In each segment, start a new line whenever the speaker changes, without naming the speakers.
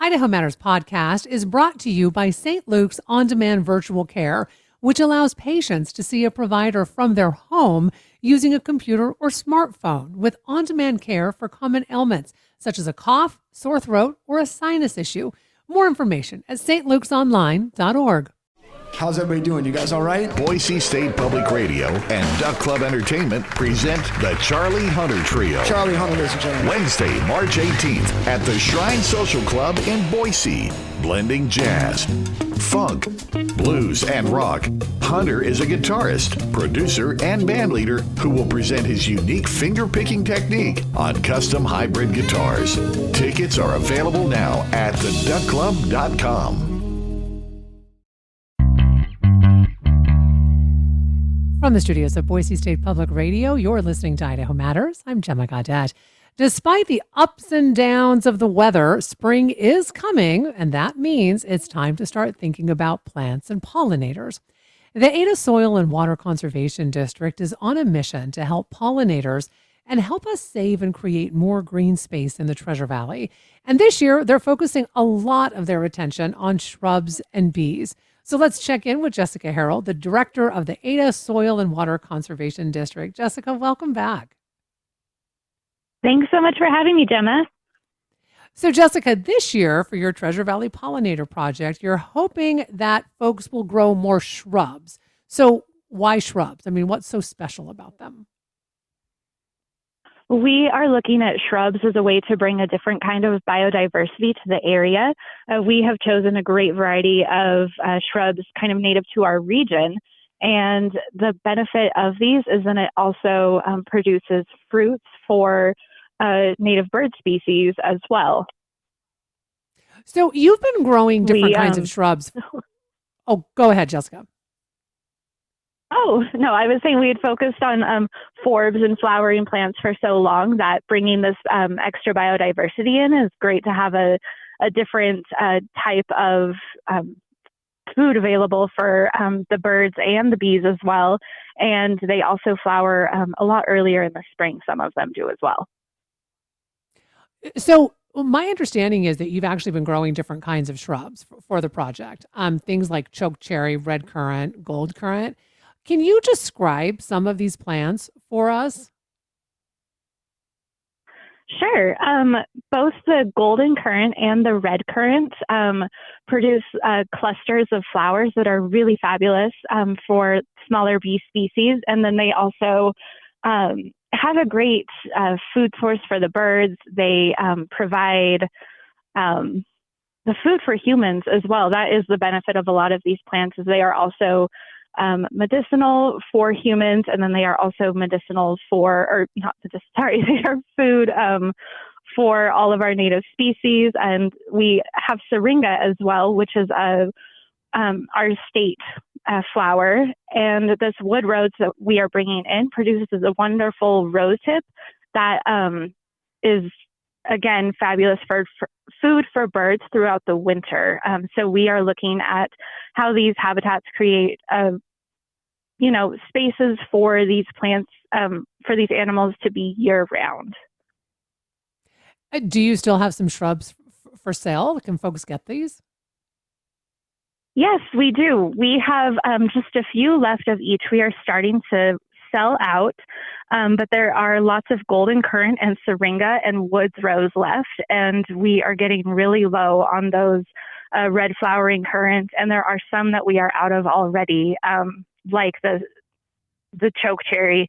Idaho Matters podcast is brought to you by St. Luke's On-Demand Virtual Care, which allows patients to see a provider from their home using a computer or smartphone with on-demand care for common ailments, such as a cough, sore throat, or a sinus issue. More information at stlukesonline.org.
How's everybody doing? You guys all right?
Boise State Public Radio and Duck Club Entertainment present the Charlie Hunter Trio.
Charlie Hunter, ladies and gentlemen.
Wednesday, March 18th at the Shrine Social Club in Boise. Blending jazz, funk, blues, and rock. Hunter is a guitarist, producer, and bandleader who will present his unique finger-picking technique on custom hybrid guitars. Tickets are available now at theduckclub.com.
From the studios of Boise State Public Radio, you're listening to Idaho Matters. I'm Gemma Gaudette. Despite the ups and downs of the weather, spring is coming, and that means it's time to start thinking about plants and pollinators. The Ada Soil and Water Conservation District is on a mission to help pollinators and help us save and create more green space in the Treasure Valley. And this year, they're focusing a lot of their attention on shrubs and bees. So let's check in with Jessica Harrell, the director of the Ada Soil and Water Conservation District. Jessica, welcome back.
Thanks so much for having me, Gemma.
So Jessica, this year for your Treasure Valley Pollinator Project, you're hoping that folks will grow more shrubs. So why shrubs? I mean, what's so special about them?
We are looking at shrubs as a way to bring a different kind of biodiversity to the area. We have chosen a great variety of shrubs kind of native to our region. And the benefit of these is that it also produces fruits for native bird species as well.
So you've been growing different kinds of shrubs. Oh, go ahead, Jessica.
Oh, no, I was saying we had focused on forbs and flowering plants for so long that bringing this extra biodiversity in is great to have a different type of food available for the birds and the bees as well. And they also flower a lot earlier in the spring. Some of them do as well.
So my understanding is that you've actually been growing different kinds of shrubs for the project. Things like chokecherry, red currant, gold currant. Can you describe some of these plants for us?
Sure. Both the golden currant and the red currant produce clusters of flowers that are really fabulous for smaller bee species. And then they also have a great food source for the birds. They provide the food for humans as well. That is the benefit of a lot of these plants, is they are also medicinal for humans, and then they are also medicinal they are food for all of our native species. And we have syringa as well, which is our state flower. And this wood rose that we are bringing in produces a wonderful rose tip that is, again, fabulous for food for birds throughout the winter. So we are looking at how these habitats create spaces for these plants, for these animals to be year round.
Do you still have some shrubs for sale? Can folks get these?
Yes, we do. We have just a few left of each. We are starting to sell out, but there are lots of golden currant and syringa and woods rose left, and we are getting really low on those red flowering currant, and there are some that we are out of already. Like the chokecherry,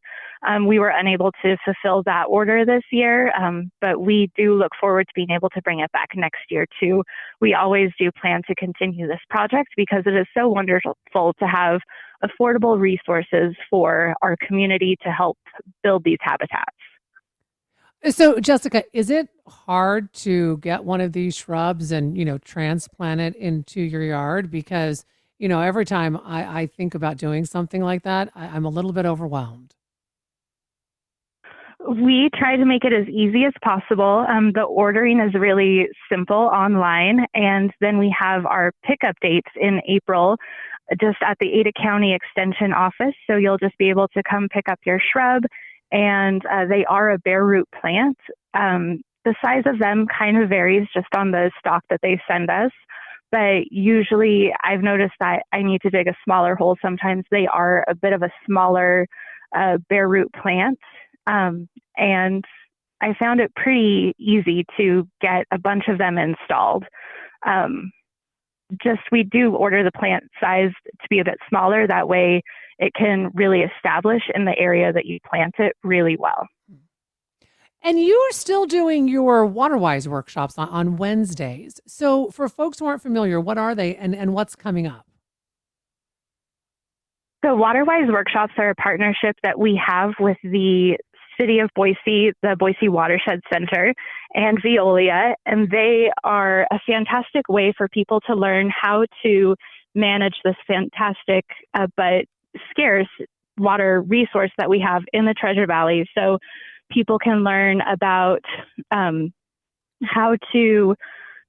we were unable to fulfill that order this year, but we do look forward to being able to bring it back next year too. We always do plan to continue this project because it is so wonderful to have affordable resources for our community to help build these habitats.
So, Jessica, is it hard to get one of these shrubs and, transplant it into your yard? Because every time I think about doing something like that, I'm a little bit overwhelmed.
We try to make it as easy as possible. The ordering is really simple online, and then we have our pickup dates in April just at the Ada County Extension office. So you'll just be able to come pick up your shrub, and they are a bare root plant. the size of them kind of varies just on the stock that they send us. But usually I've noticed that I need to dig a smaller hole. Sometimes they are a bit of a smaller bare root plant. And I found it pretty easy to get a bunch of them installed. We do order the plant size to be a bit smaller. That way it can really establish in the area that you plant it really well.
And you are still doing your WaterWise workshops on Wednesdays. So for folks who aren't familiar, what are they and what's coming up?
So WaterWise workshops are a partnership that we have with the City of Boise, the Boise Watershed Center, and Veolia, and they are a fantastic way for people to learn how to manage this fantastic but scarce water resource that we have in the Treasure Valley. So people can learn about how to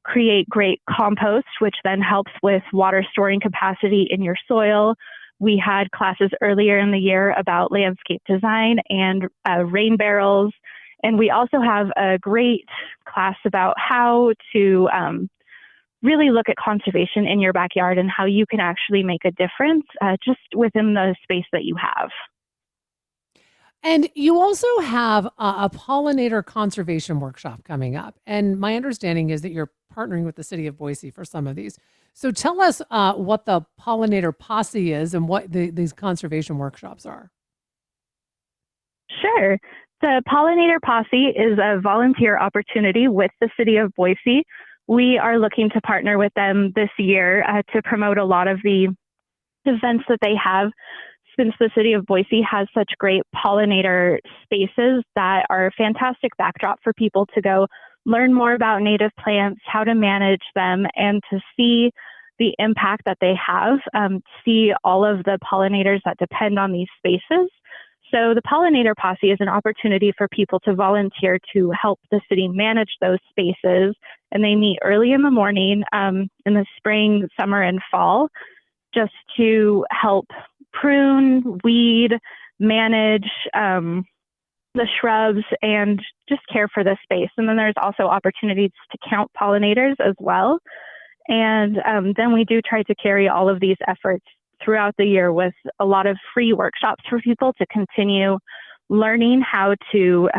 create great compost, which then helps with water storing capacity in your soil. We had classes earlier in the year about landscape design and rain barrels. And we also have a great class about how to really look at conservation in your backyard and how you can actually make a difference just within the space that you have.
And you also have a pollinator conservation workshop coming up. And my understanding is that you're partnering with the City of Boise for some of these. So tell us what the pollinator posse is and what these conservation workshops are.
Sure. The pollinator posse is a volunteer opportunity with the City of Boise. We are looking to partner with them this year to promote a lot of the events that they have, since the City of Boise has such great pollinator spaces that are a fantastic backdrop for people to go learn more about native plants, how to manage them, and to see the impact that they have, see all of the pollinators that depend on these spaces. So the pollinator posse is an opportunity for people to volunteer to help the city manage those spaces. And they meet early in the morning in the spring, summer, and fall just to help prune, weed, manage the shrubs, and just care for the space. And then there's also opportunities to count pollinators as well. And then we do try to carry all of these efforts throughout the year with a lot of free workshops for people to continue learning how to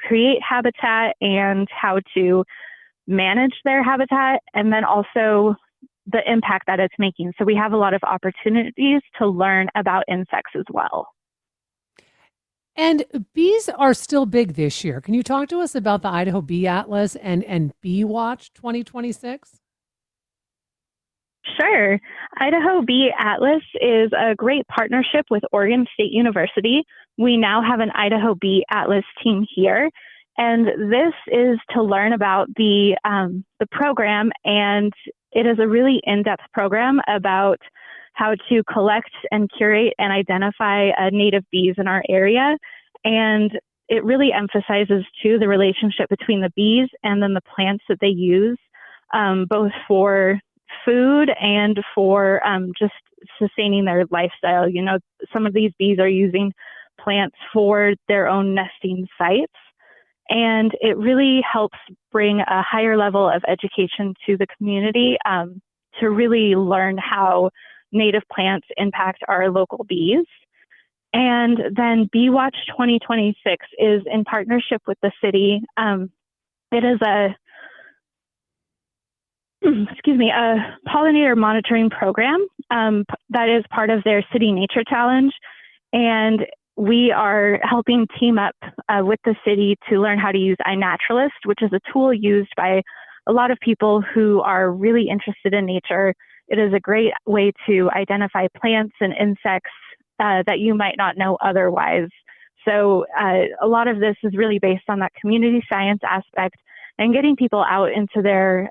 create habitat and how to manage their habitat, and then also the impact that it's making. So we have a lot of opportunities to learn about insects as well.
And bees are still big this year. Can you talk to us about the Idaho Bee Atlas and Bee Watch 2026?
Sure. Idaho Bee Atlas is a great partnership with Oregon State University. We now have an Idaho Bee Atlas team here, and this is to learn about the program, and it is a really in-depth program about how to collect and curate and identify native bees in our area. And it really emphasizes, too, the relationship between the bees and then the plants that they use, both for food and for just sustaining their lifestyle. You know, some of these bees are using plants for their own nesting sites. And it really helps bring a higher level of education to the community to really learn how native plants impact our local bees. And then Bee Watch 2026 is in partnership with the city. It is a pollinator monitoring program that is part of their City Nature Challenge. And we are helping team up with the city to learn how to use iNaturalist, which is a tool used by a lot of people who are really interested in nature. It is a great way to identify plants and insects that you might not know otherwise. So a lot of this is really based on that community science aspect and getting people out into their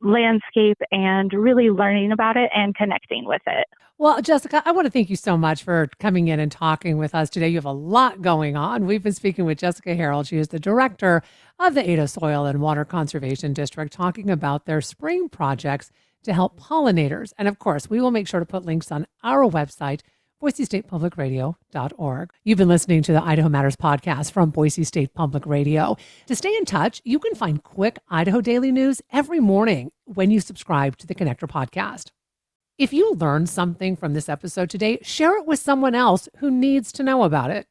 landscape and really learning about it and connecting with it.
Well, Jessica, I want to thank you so much for coming in and talking with us today. You have a lot going on. We've been speaking with Jessica Harold. She is the director of the Ada Soil and Water Conservation District, talking about their spring projects to help pollinators. And of course, we will make sure to put links on our website BoiseStatePublicRadio.org. You've been listening to the Idaho Matters podcast from Boise State Public Radio. To stay in touch, you can find quick Idaho Daily News every morning when you subscribe to the Connector podcast. If you learned something from this episode today, share it with someone else who needs to know about it.